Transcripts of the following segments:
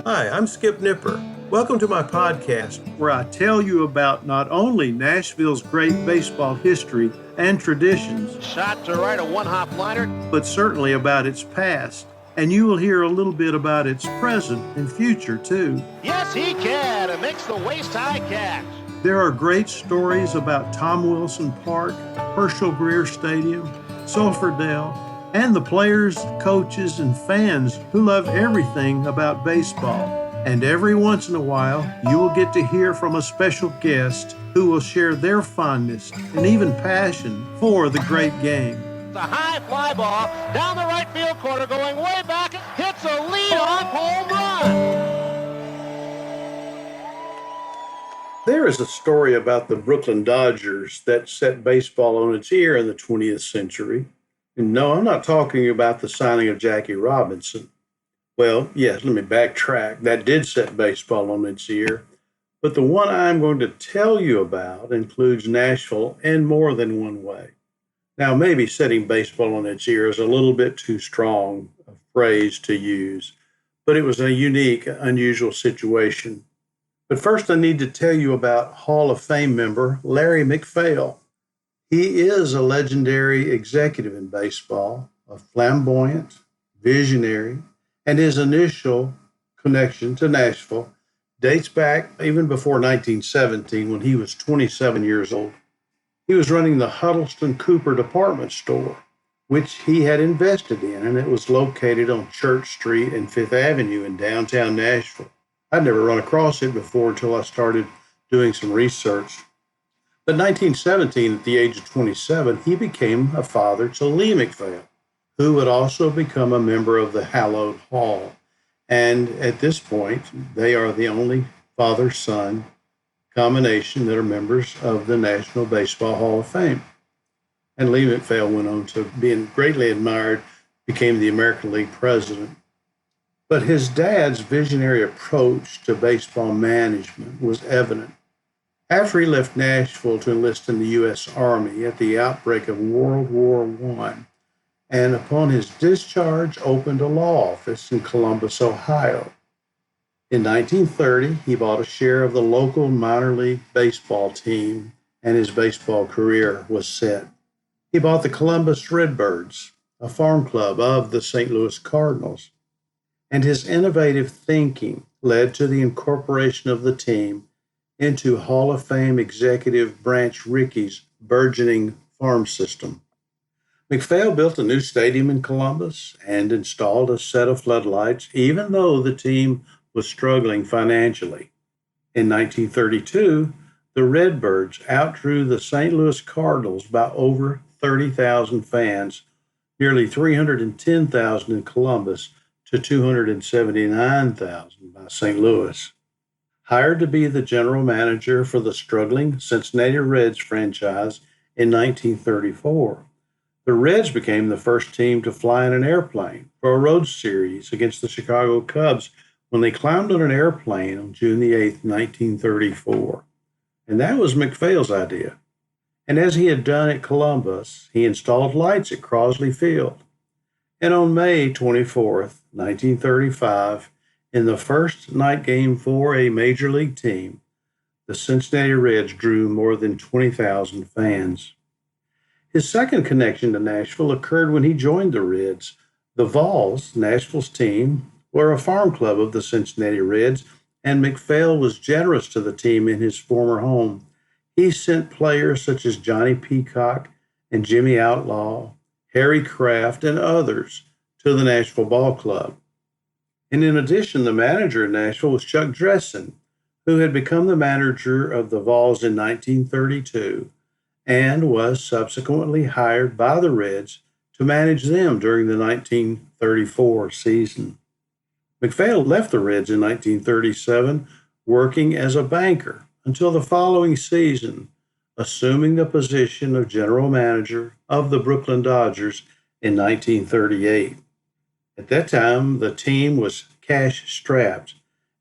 Hi, I'm Skip Nipper. Welcome to my podcast, where I tell you about not only Nashville's great baseball history and traditions, shot to right, a one-hop liner, but certainly about its past. And you will hear a little bit about its present and future, too. Yes, he can. It makes the waist-high catch. There are great stories about Tom Wilson Park, Herschel Greer Stadium, Sulphur Dell, and the players, coaches, and fans who love everything about baseball. And every once in a while, you will get to hear from a special guest who will share their fondness and even passion for the great game. The high fly ball down the right field corner, going way back, hits a lead-off home run. There is a story about the Brooklyn Dodgers that set baseball on its ear in the 20th century. And no, I'm not talking about the signing of Jackie Robinson. Well, yes, let me backtrack. That did set baseball on its ear. But the one I'm going to tell you about includes Nashville in more than one way. Now, maybe setting baseball on its ear is a little bit too strong a phrase to use, but it was a unique, unusual situation. But first, I need to tell you about Hall of Fame member Larry MacPhail. He is a legendary executive in baseball, a flamboyant, visionary, and his initial connection to Nashville dates back even before 1917 when he was 27 years old. He was running the Huddleston Cooper department store, which he had invested in, and it was located on Church Street and Fifth Avenue in downtown Nashville. I'd never run across it before until I started doing some research. But in 1917, at the age of 27, he became a father to Lee MacPhail, who would also become a member of the hallowed hall. And at this point, they are the only father-son combination that are members of the National Baseball Hall of Fame. And Lee MacPhail went on to being greatly admired, became the American League president. But his dad's visionary approach to baseball management was evident. After he left Nashville to enlist in the U.S. Army at the outbreak of World War I, and upon his discharge opened a law office in Columbus, Ohio. In 1930, he bought a share of the local minor league baseball team, and his baseball career was set. He bought the Columbus Redbirds, a farm club of the St. Louis Cardinals, and his innovative thinking led to the incorporation of the team into Hall of Fame executive Branch Rickey's burgeoning farm system. MacPhail built a new stadium in Columbus and installed a set of floodlights, even though the team was struggling financially. In 1932, the Redbirds outdrew the St. Louis Cardinals by over 30,000 fans, nearly 310,000 in Columbus to 279,000 by St. Louis. Hired to be the general manager for the struggling Cincinnati Reds franchise in 1934, the Reds became the first team to fly in an airplane for a road series against the Chicago Cubs when they climbed on an airplane on June the 8th, 1934. And that was MacPhail's idea. And as he had done at Columbus, he installed lights at Crosley Field. And on May 24th, 1935, in the first night game for a major league team, the Cincinnati Reds drew more than 20,000 fans. His second connection to Nashville occurred when he joined the Reds. The Vols, Nashville's team, were a farm club of the Cincinnati Reds, and MacPhail was generous to the team in his former home. He sent players such as Johnny Peacock and Jimmy Outlaw, Harry Kraft, and others to the Nashville Ball Club. And in addition, the manager in Nashville was Chuck Dressen, who had become the manager of the Vols in 1932 and was subsequently hired by the Reds to manage them during the 1934 season. MacPhail left the Reds in 1937, working as a banker until the following season, assuming the position of general manager of the Brooklyn Dodgers in 1938. At that time, the team was cash-strapped,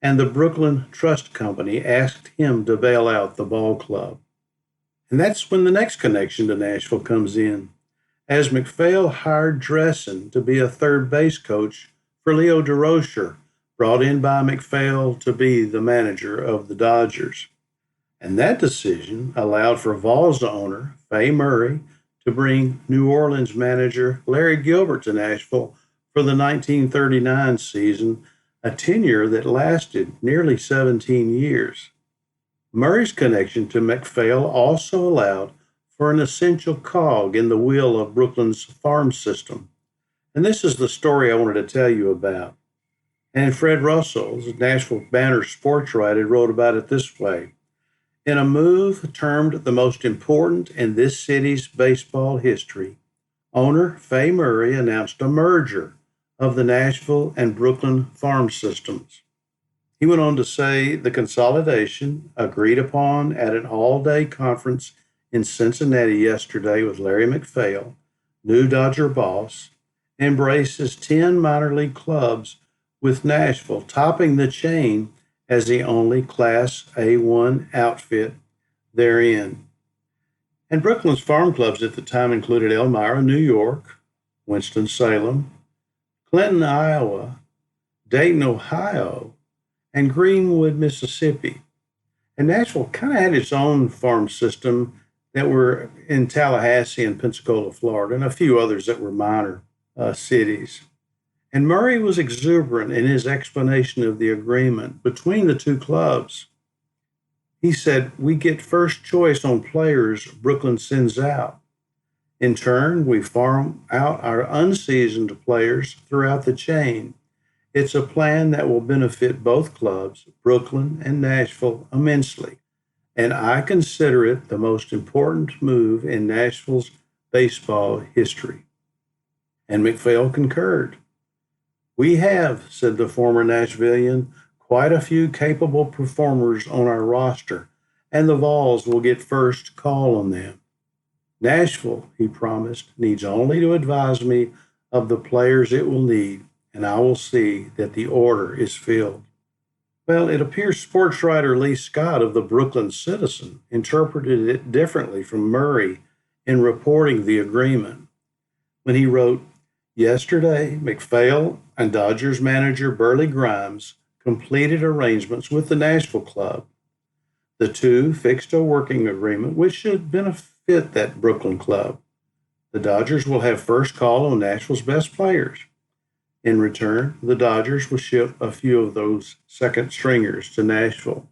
and the Brooklyn Trust Company asked him to bail out the ball club. And that's when the next connection to Nashville comes in, as MacPhail hired Dressen to be a third base coach for Leo DeRocher brought in by MacPhail to be the manager of the Dodgers. And that decision allowed for Vols owner Fay Murray to bring New Orleans manager Larry Gilbert to Nashville for the 1939 season, a tenure that lasted nearly 17 years. Murray's connection to MacPhail also allowed for an essential cog in the wheel of Brooklyn's farm system. And this is the story I wanted to tell you about. And Fred Russell, the Nashville Banner sports writer, wrote about it this way. In a move termed the most important in this city's baseball history, owner Fay Murray announced a merger of the Nashville and Brooklyn farm systems. He went on to say the consolidation, agreed upon at an all-day conference in Cincinnati yesterday with Larry MacPhail, new Dodger boss, embraces 10 minor league clubs, with Nashville topping the chain as the only Class A1 outfit therein. And Brooklyn's farm clubs at the time included Elmira, New York, Winston-Salem, Clinton, Iowa, Dayton, Ohio, and Greenwood, Mississippi. And Nashville kind of had its own farm system that were in Tallahassee and Pensacola, Florida, and a few others that were minor cities. And Murray was exuberant in his explanation of the agreement between the two clubs. He said, "We get first choice on players Brooklyn sends out. In turn, we farm out our unseasoned players throughout the chain. It's a plan that will benefit both clubs, Brooklyn and Nashville, immensely. And I consider it the most important move in Nashville's baseball history." And MacPhail concurred. "We have," said the former Nashvillian, "quite a few capable performers on our roster, and the Vols will get first call on them. Nashville," he promised, "needs only to advise me of the players it will need, and I will see that the order is filled." Well, it appears sports writer Lee Scott of the Brooklyn Citizen interpreted it differently from Murray in reporting the agreement when he wrote, "Yesterday, MacPhail and Dodgers manager Burley Grimes completed arrangements with the Nashville club. The two fixed a working agreement which should benefit that Brooklyn club. The Dodgers will have first call on Nashville's best players. In return, the Dodgers will ship a few of those second stringers to Nashville."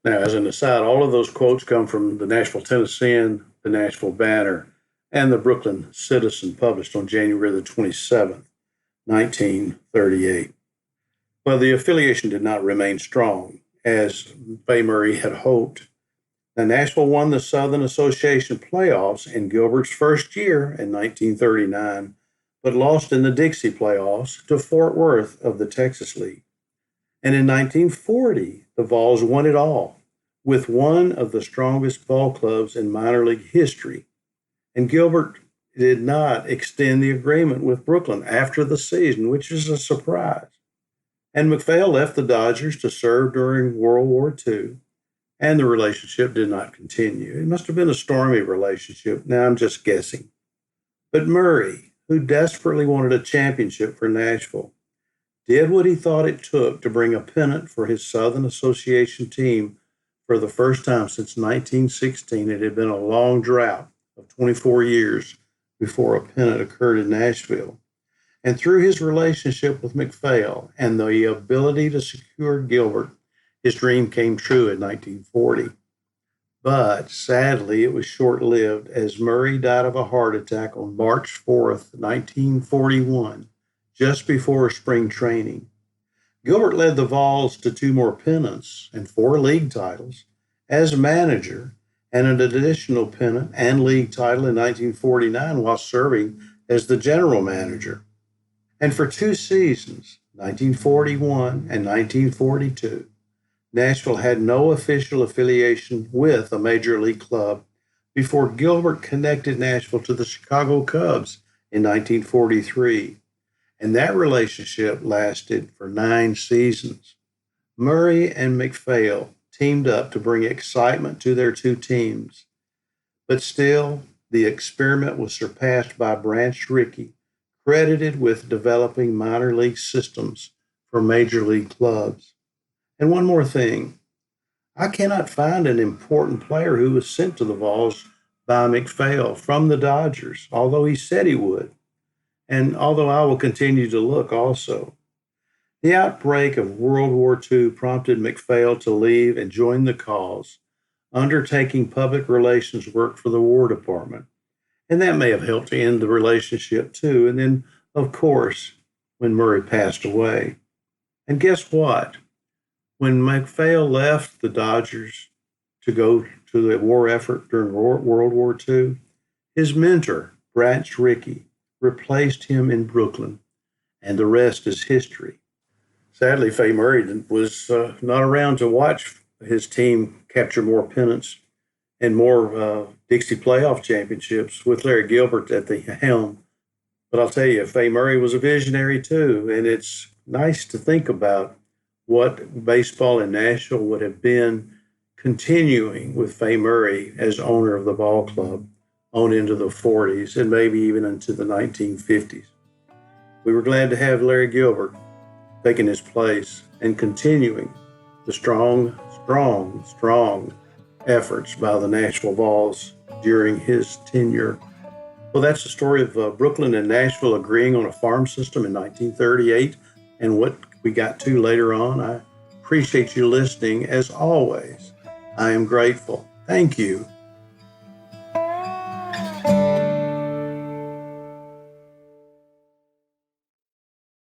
Now, as an aside, all of those quotes come from the Nashville Tennessean, the Nashville Banner, and the Brooklyn Citizen, published on January the 27th, 1938. Well, the affiliation did not remain strong, as Fay Murray had hoped. Now, Nashville won the Southern Association playoffs in Gilbert's first year in 1939, but lost in the Dixie playoffs to Fort Worth of the Texas League. And in 1940, the Vols won it all, with one of the strongest ball clubs in minor league history. And Gilbert did not extend the agreement with Brooklyn after the season, which is a surprise. And MacPhail left the Dodgers to serve during World War II, and the relationship did not continue. It must have been a stormy relationship. Now I'm just guessing. But Murray, who desperately wanted a championship for Nashville, did what he thought it took to bring a pennant for his Southern Association team for the first time since 1916. It had been a long drought of 24 years before a pennant occurred in Nashville. And through his relationship with MacPhail and the ability to secure Gilbert, his dream came true in 1940. But sadly, it was short-lived, as Murray died of a heart attack on March 4th, 1941, just before spring training. Gilbert led the Vols to 2 more pennants and 4 league titles as manager, and an additional pennant and league title in 1949 while serving as the general manager. And for 2 seasons, 1941 and 1942, Nashville had no official affiliation with a major league club before Gilbert connected Nashville to the Chicago Cubs in 1943. And that relationship lasted for 9 seasons. Murray and MacPhail teamed up to bring excitement to their 2 teams. But still, the experiment was surpassed by Branch Rickey, credited with developing minor league systems for major league clubs. And one more thing, I cannot find an important player who was sent to the Vols by MacPhail from the Dodgers, although he said he would. And although I will continue to look also. The outbreak of World War II prompted MacPhail to leave and join the cause, undertaking public relations work for the War Department. And that may have helped to end the relationship too. And then, of course, when Murray passed away. And guess what? When MacPhail left the Dodgers to go to the war effort during World War II, his mentor, Branch Rickey, replaced him in Brooklyn, and the rest is history. Sadly, Fay Murray was not around to watch his team capture more pennants and more Dixie playoff championships with Larry Gilbert at the helm. But I'll tell you, Fay Murray was a visionary too, and it's nice to think about what baseball in Nashville would have been continuing with Fay Murray as owner of the ball club on into the 40s and maybe even into the 1950s. We were glad to have Larry Gilbert taking his place and continuing the strong efforts by the Nashville Vols during his tenure. Well, that's the story of Brooklyn and Nashville agreeing on a farm system in 1938 and what we got to later on. I appreciate you listening. As always, I am grateful. Thank you.